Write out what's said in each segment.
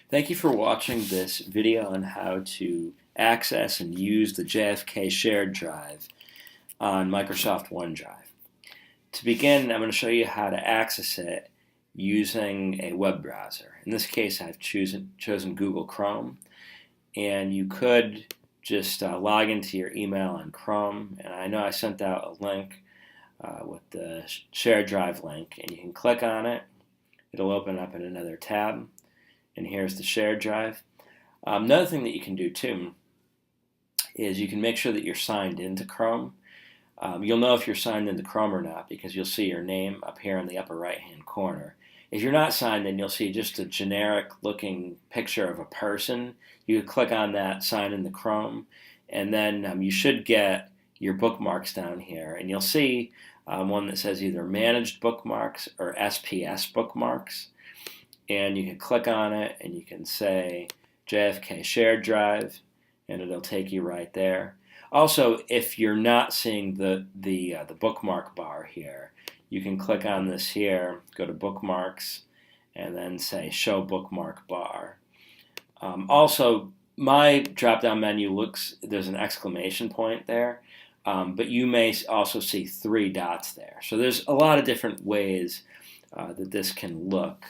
Thank you for watching this video on how to access and use the JFK shared drive on Microsoft OneDrive. To begin, I'm going to show you how to access it using a web browser. In this case, I've chosen Google Chrome, and you could just log into your email on Chrome, and I know I sent out a link with the shared drive link, and you can click on it. It'll open up in another tab. And here's the shared drive. Another thing that you can do too is you can make sure that you're signed into Chrome. You'll know if you're signed into Chrome or not because you'll see your name up here in the upper right hand corner. If you're not signed in, you'll see just a generic looking picture of a person. You can click on that, sign into Chrome, and then you should get your bookmarks down here. And you'll see one that says either Managed Bookmarks or SPS Bookmarks. And you can click on it and you can say JFK shared drive and it'll take you right there. Also, if you're not seeing the bookmark bar here, you can click on this here, go to bookmarks, and then say show bookmark bar. Also, my drop-down menu there's an exclamation point there, but you may also see 3 dots there. So there's a lot of different ways that this can look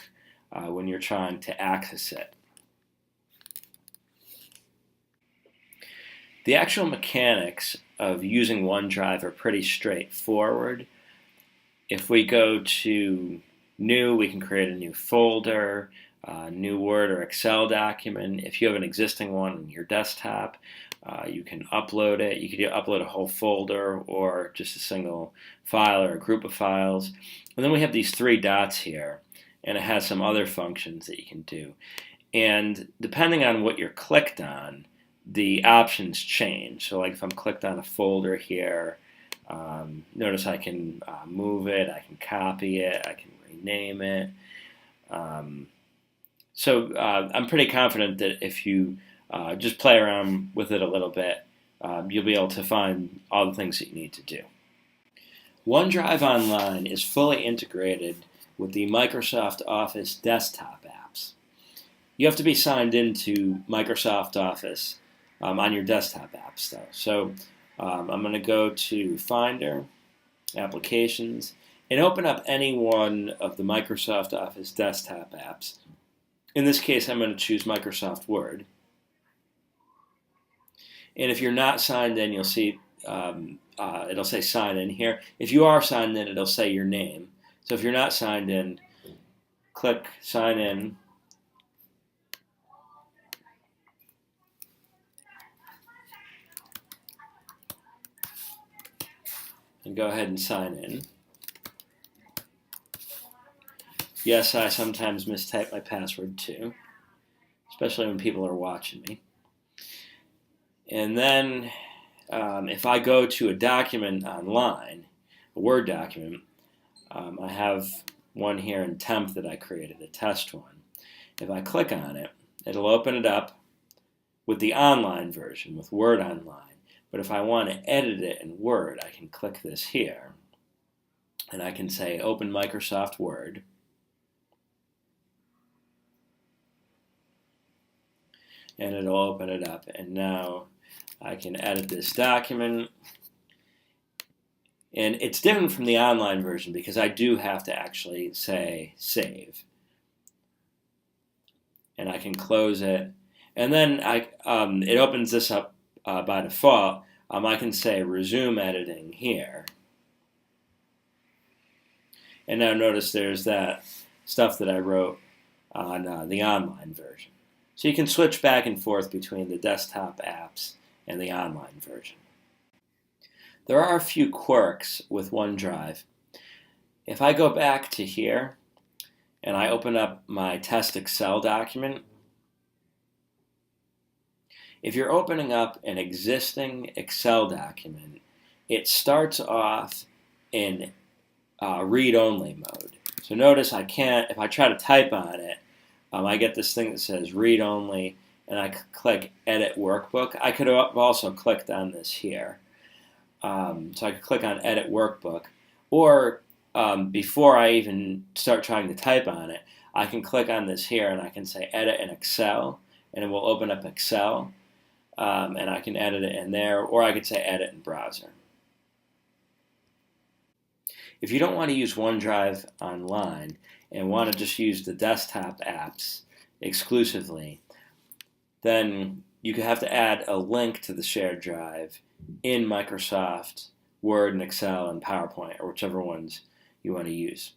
when you're trying to access it. The actual mechanics of using OneDrive are pretty straightforward. If we go to New, we can create a new folder, new Word or Excel document. If you have an existing one on your desktop, you can upload it. You can upload a whole folder or just a single file or a group of files. And then we have these 3 dots here, and it has some other functions that you can do. And depending on what you're clicked on, the options change. So like if I'm clicked on a folder here, notice I can move it, I can copy it, I can rename it. So I'm pretty confident that if you just play around with it a little bit, you'll be able to find all the things that you need to do. OneDrive Online is fully integrated with the Microsoft Office desktop apps. You have to be signed into Microsoft Office on your desktop apps though. So I'm going to go to Finder, Applications, and open up any one of the Microsoft Office desktop apps. In this case, I'm going to choose Microsoft Word. And if you're not signed in, you'll see it'll say sign in here. If you are signed in, it'll say your name. So if you're not signed in, click sign in. And go ahead and sign in. Yes, I sometimes mistype my password too, especially when people are watching me. And then if I go to a document online, a Word document, I have one here in temp that I created, a test one. If I click on it, it'll open it up with the online version, with Word Online. But if I want to edit it in Word, I can click this here. And I can say Open Microsoft Word. And it'll open it up. And now I can edit this document. And it's different from the online version because I do have to actually say save. And I can close it. And then it opens this up by default. I can say resume editing here. And now notice there's that stuff that I wrote on the online version. So you can switch back and forth between the desktop apps and the online version. There are a few quirks with OneDrive. If I go back to here and I open up my test Excel document, if you're opening up an existing Excel document, it starts off in read-only mode. So notice I can't, if I try to type on it, I get this thing that says read-only, and I click Edit Workbook. I could have also clicked on this here. So I could click on Edit Workbook, or before I even start trying to type on it, I can click on this here and I can say edit in Excel, and it will open up Excel, and I can edit it in there, or I could say edit in browser. If you don't want to use OneDrive online and want to just use the desktop apps exclusively, then you could have to add a link to the shared drive in Microsoft Word and Excel and PowerPoint, or whichever ones you want to use.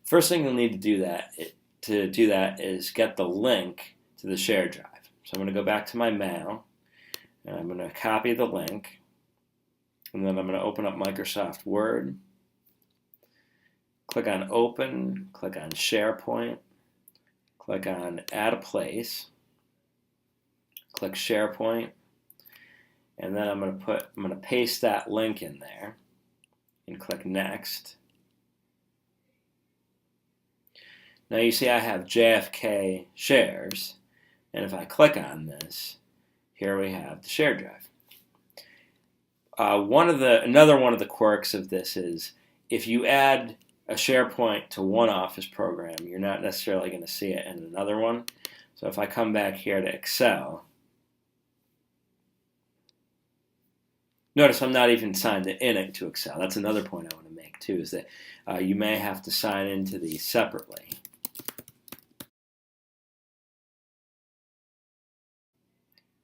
First thing you'll need to do that is get the link to the shared drive. So I'm going to go back to my mail, and I'm going to copy the link, and then I'm going to open up Microsoft Word, click on Open, click on SharePoint, click on Add a Place, click SharePoint, and then I'm going to paste that link in there and click Next. Now you see I have JFK shares, and if I click on this, here we have the shared drive. Another one of the quirks of this is if you add a SharePoint to one Office program, you're not necessarily going to see it in another one. So if I come back here to Excel, notice I'm not even signed in to Excel. That's another point I want to make too, is that you may have to sign into these separately.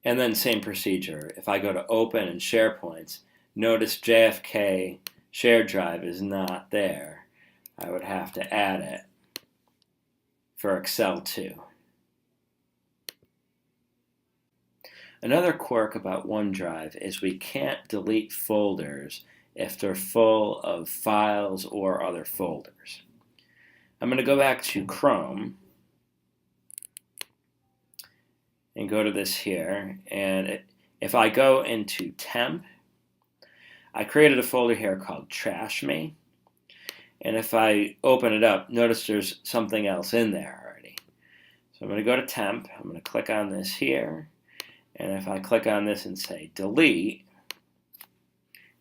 And then same procedure. If I go to Open and SharePoints, notice JFK shared drive is not there. I would have to add it for Excel too. Another quirk about OneDrive is we can't delete folders if they're full of files or other folders. I'm going to go back to Chrome and go to this here, and if I go into Temp, I created a folder here called Trash Me, and if I open it up, notice there's something else in there already. So I'm going to go to Temp, I'm going to click on this here, and if I click on this and say Delete,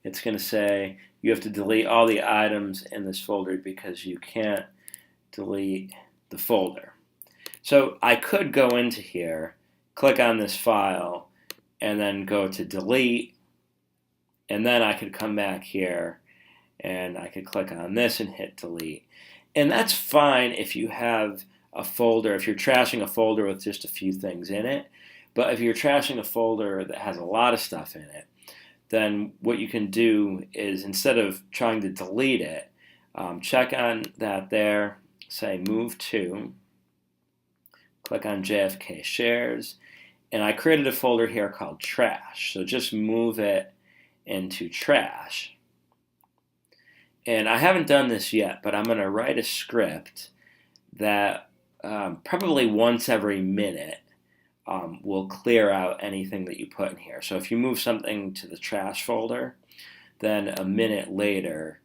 it's going to say you have to delete all the items in this folder because you can't delete the folder. So I could go into here, click on this file, and then go to Delete, and then I could come back here and I could click on this and hit Delete. And that's fine if you have a folder, if you're trashing a folder with just a few things in it. But if you're trashing a folder that has a lot of stuff in it, then what you can do is, instead of trying to delete it, check on that there, say Move To, click on JFK Shares, and I created a folder here called Trash. So just move it into Trash. And I haven't done this yet, but I'm going to write a script that probably once every minute will clear out anything that you put in here. So if you move something to the trash folder, then a minute later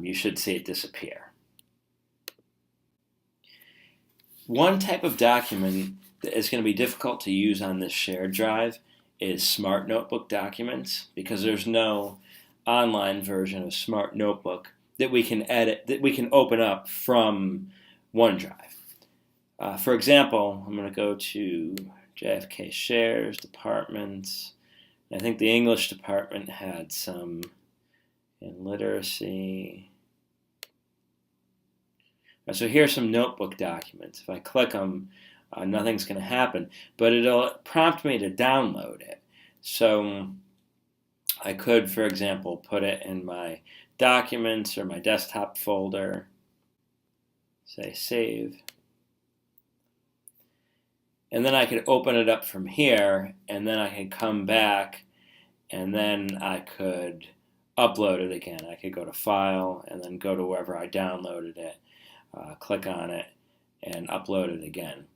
you should see it disappear. One type of document that is going to be difficult to use on this shared drive is Smart Notebook documents, because there's no online version of Smart Notebook that we can edit, that we can open up from OneDrive. For example, I'm going to go to JFK Shares, Departments. I think the English department had some in literacy. So here's some notebook documents. If I click them, nothing's going to happen, but it'll prompt me to download it. So I could, for example, put it in my documents or my desktop folder, say Save, and then I could open it up from here, and then I could come back, and then I could upload it again. I could go to File, and then go to wherever I downloaded it, click on it, and upload it again.